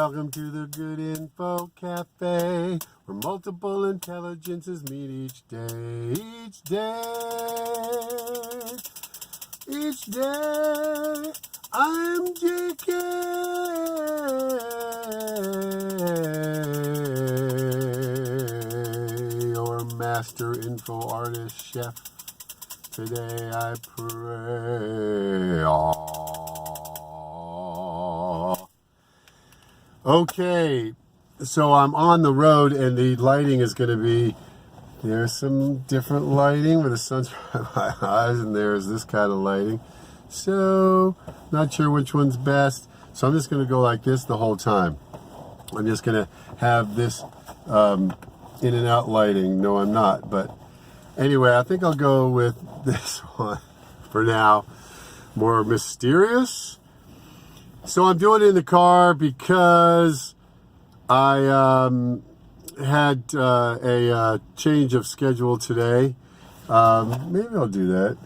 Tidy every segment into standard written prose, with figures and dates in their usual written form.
Welcome to the Good Info Cafe, where multiple intelligences meet each day. Each day, I'm JK, your Master InfoArtist chef. Today I pray. Okay, so I'm on the road and the lighting is going to be, there's some different lighting where the sun's in my eyes, and there's this kind of lighting. So, not sure which one's best. So I'm just going to go like this the whole time. I'm just going to have this in and out lighting. No, I'm not. But anyway, I think I'll go with this one for now. More mysterious. So I'm doing it in the car because I had a change of schedule today. Maybe I'll do that.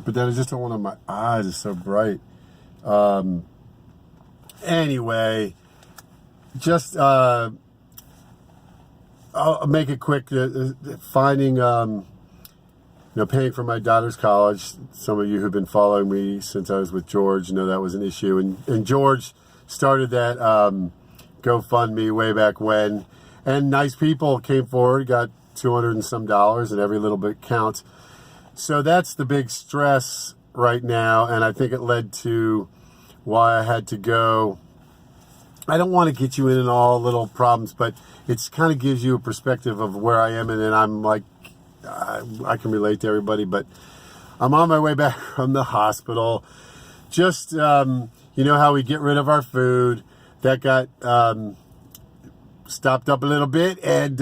But then I just don't want my eyes are so bright. Anyway, just I'll make it quick. Finding, paying for my daughter's college. Some of you who've been following me since I was with George know that was an issue. And George started that GoFundMe way back when. And nice people came forward, got $200 and some, and every little bit counts. So that's the big stress right now, and I think it led to why I had to go. I don't want to get you in all little problems, but it kind of gives you a perspective of where I am, and then I'm like, I can relate to everybody, but I'm on my way back from the hospital. Just, you know how we get rid of our food. That got stopped up a little bit, and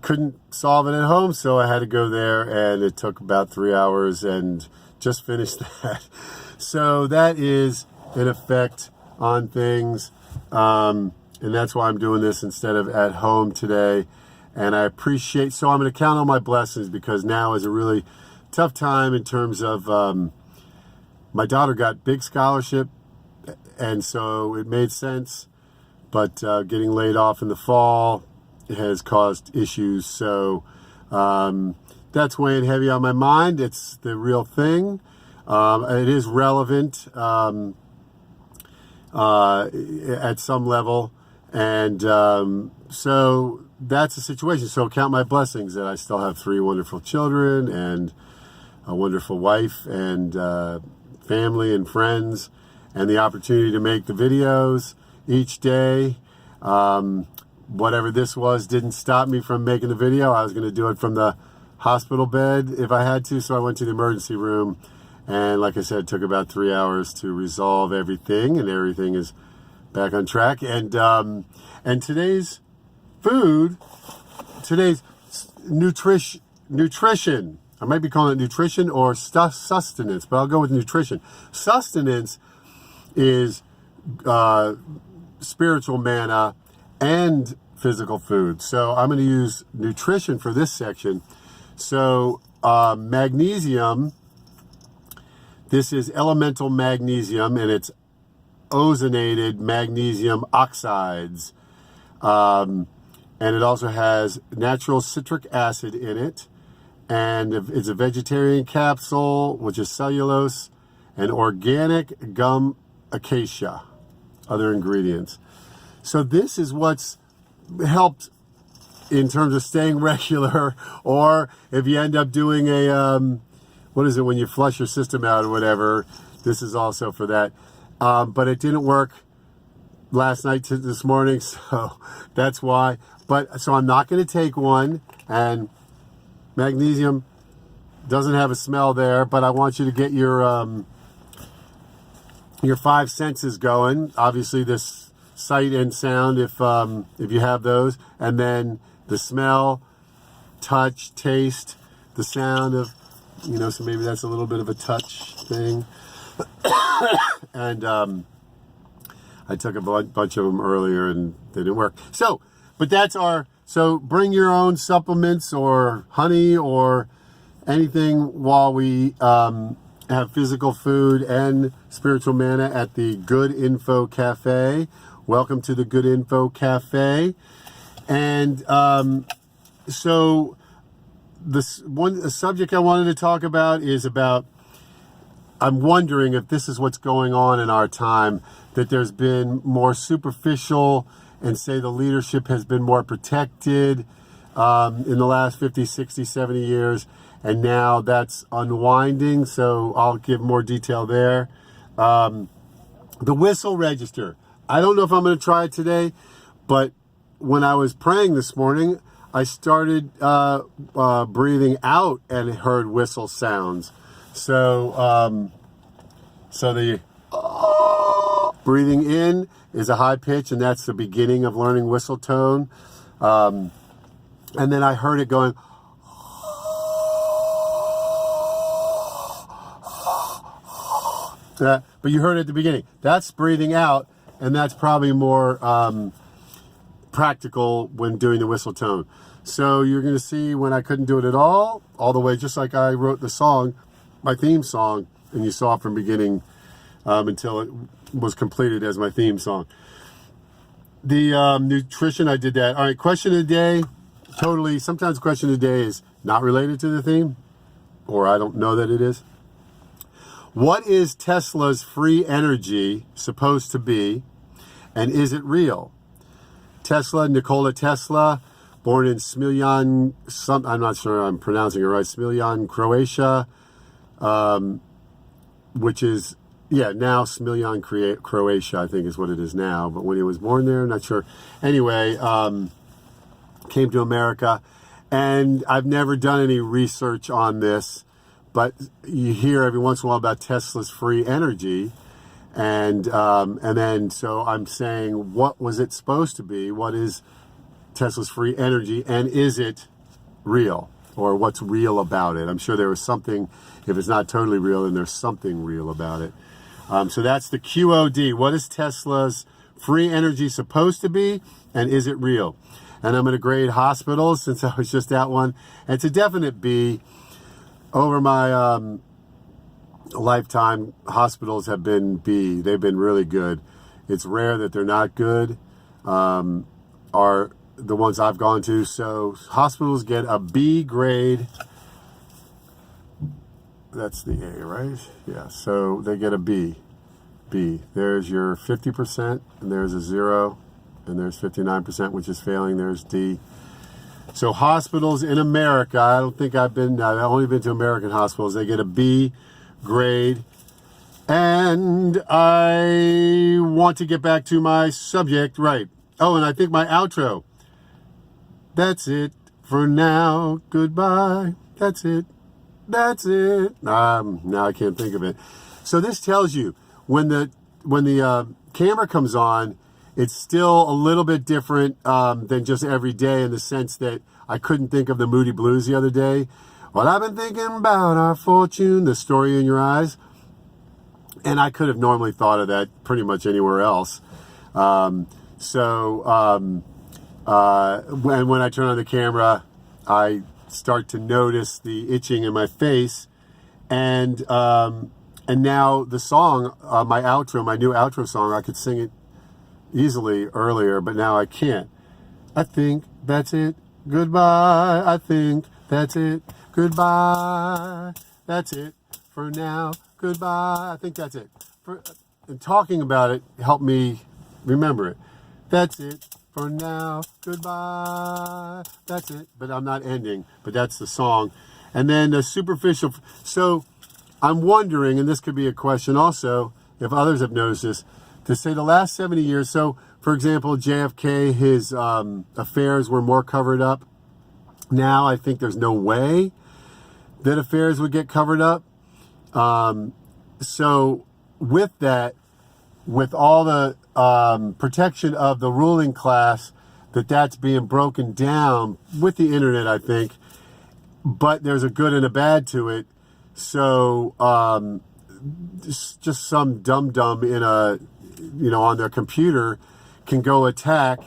couldn't solve it at home, so I had to go there, and it took about 3 hours and just finished that. So that is an effect on things, and that's why I'm doing this instead of at home today. And I appreciate, so I'm going to count on my blessings, because now is a really tough time in terms of my daughter got big scholarship, and so it made sense, but getting laid off in the fall has caused issues. So that's weighing heavy on my mind. It's the real thing. It is relevant at some level, and so that's the situation. So count my blessings that I still have 3 wonderful children and a wonderful wife and family and friends, and the opportunity to make the videos each day. Whatever this was didn't stop me from making the video. I was going to do it from the hospital bed if I had to, so I went to the emergency room, and like I said, it took about 3 hours to resolve everything, and everything is back on track. And today's food, today's nutrition, I might be calling it nutrition or sustenance, but I'll go with nutrition. Sustenance is spiritual manna and physical food. So I'm going to use nutrition for this section. So magnesium, this is elemental magnesium, and it's ozonated magnesium oxides. And it also has natural citric acid in it. And it's a vegetarian capsule, which is cellulose, and organic gum acacia, other ingredients. So this is what's helped in terms of staying regular, or if you end up doing a, what is it, when you flush your system out or whatever, this is also for that. But it didn't work last night to this morning, so that's why. But so I'm not going to take one, and magnesium doesn't have a smell there, but I want you to get your 5 senses going. Obviously, this sight and sound, if you have those, and then the smell, touch, taste, the sound of, so maybe that's a little bit of a touch thing. And I took a bunch of them earlier and they didn't work. So, but that's so bring your own supplements or honey or anything while we have physical food and spiritual manna at the Good Info Cafe, Welcome to the Good Info Café. And so the subject I wanted to talk about is about, I'm wondering if this is what's going on in our time, that there's been more superficial and say the leadership has been more protected in the last 50, 60, 70 years. And now that's unwinding. So I'll give more detail there. The whistle register. I don't know if I'm going to try it today, but when I was praying this morning, I started breathing out and heard whistle sounds. So, the breathing in is a high pitch, and that's the beginning of learning whistle tone. And then I heard it going. But you heard it at the beginning. That's breathing out, and that's probably more practical when doing the whistle tone. So you're going to see when I couldn't do it at all the way, just like I wrote the song, my theme song, and you saw it from beginning until it was completed as my theme song. The nutrition, I did that. All right, question of the day. Totally, sometimes question of the day is not related to the theme, or I don't know that it is. What is Tesla's free energy supposed to be, and is it real? Nikola Tesla, born in Smiljan, I'm not sure I'm pronouncing it right, Smiljan, Croatia, which is, now Smiljan, Croatia, I think is what it is now. But when he was born there, I'm not sure. Anyway, came to America, and I've never done any research on this, but you hear every once in a while about Tesla's free energy, and then so I'm saying, what was it supposed to be? What is Tesla's free energy, and is it real, or what's real about it? I'm sure there was something. If it's not totally real, then there's something real about it. So that's the QOD. What is Tesla's free energy supposed to be, and is it real? And I'm going to grade hospitals since I was just at one. And it's a definite B. Over my lifetime, hospitals have been B. They've been really good. It's rare that they're not good, are the ones I've gone to. So hospitals get a B grade. That's the A, right? Yeah, so they get a B. B. There's your 50%, and there's a 0, and there's 59%, which is failing. There's D. So hospitals in America, I've only been to American hospitals. They get a B grade. And I want to get back to my subject, right. Oh, and I think my outro. That's it for now. Goodbye. That's it. That's it. Now I can't think of it. So this tells you when the camera comes on, it's still a little bit different than just every day, in the sense that I couldn't think of the Moody Blues the other day. Well, I've been thinking about our fortune, the story in your eyes. And I could have normally thought of that pretty much anywhere else. When I turn on the camera, I start to notice the itching in my face. And now the song, my outro, my new outro song, I could sing it easily earlier, but now I can't. I think that's it. Goodbye. I think that's it. Goodbye. That's it for now. Goodbye. I think that's it. And talking about it helped me remember it. That's it for now. Goodbye. That's it. But I'm not ending. But that's the song. And then the superficial. So I'm wondering, and this could be a question also, if others have noticed this, to say the last 70 years. So, for example, JFK, his affairs were more covered up. Now I think there's no way that affairs would get covered up. So with that, with all the protection of the ruling class, that's being broken down with the internet, I think. But there's a good and a bad to it. So just some dum-dum in on their computer can go attack,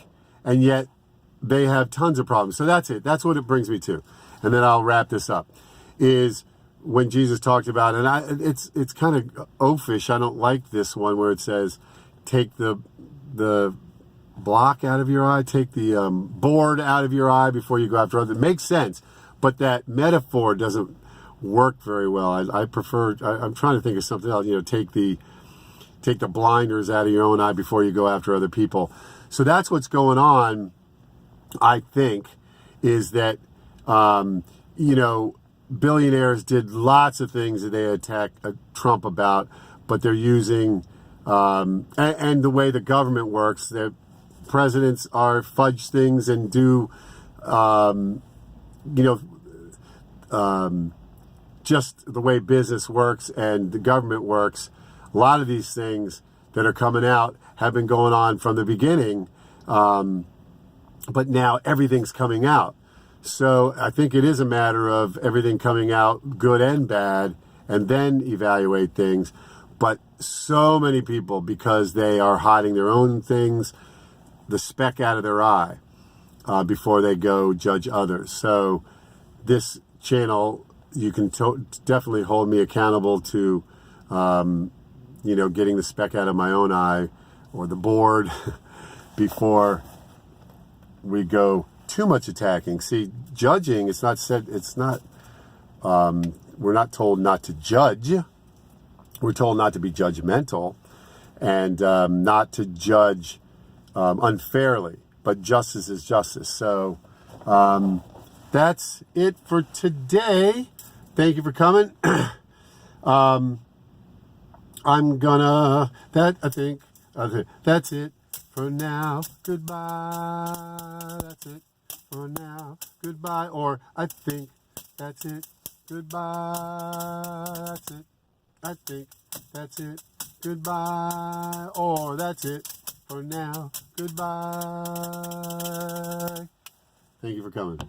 and yet they have tons of problems. So that's it. That's what it brings me to. And then I'll wrap this up. Is when Jesus talked about, and it's kind of oafish. I don't like this one where it says, take the block out of your eye, take the board out of your eye before you go after others. It makes sense, but that metaphor doesn't work very well. I prefer, I'm trying to think of something else, take the blinders out of your own eye before you go after other people. So that's what's going on, I think, is that, billionaires did lots of things that they attacked Trump about, but they're using, and the way the government works, that presidents are fudge things and do, just the way business works and the government works. A lot of these things that are coming out have been going on from the beginning, but now everything's coming out. So I think it is a matter of everything coming out, good and bad, and then evaluate things. But so many people, because they are hiding their own things, the speck out of their eye, before they go judge others. So this channel, you can definitely hold me accountable to, getting the speck out of my own eye or the board before we go too much attacking. See, judging, we're not told not to judge. We're told not to be judgmental and not to judge unfairly, but justice is justice. So that's it for today. Thank you for coming. That's it for now. Goodbye. That's it for now. Goodbye. Or I think that's it. Goodbye. That's it. I think that's it. Goodbye. Or that's it for now. Goodbye. Thank you for coming.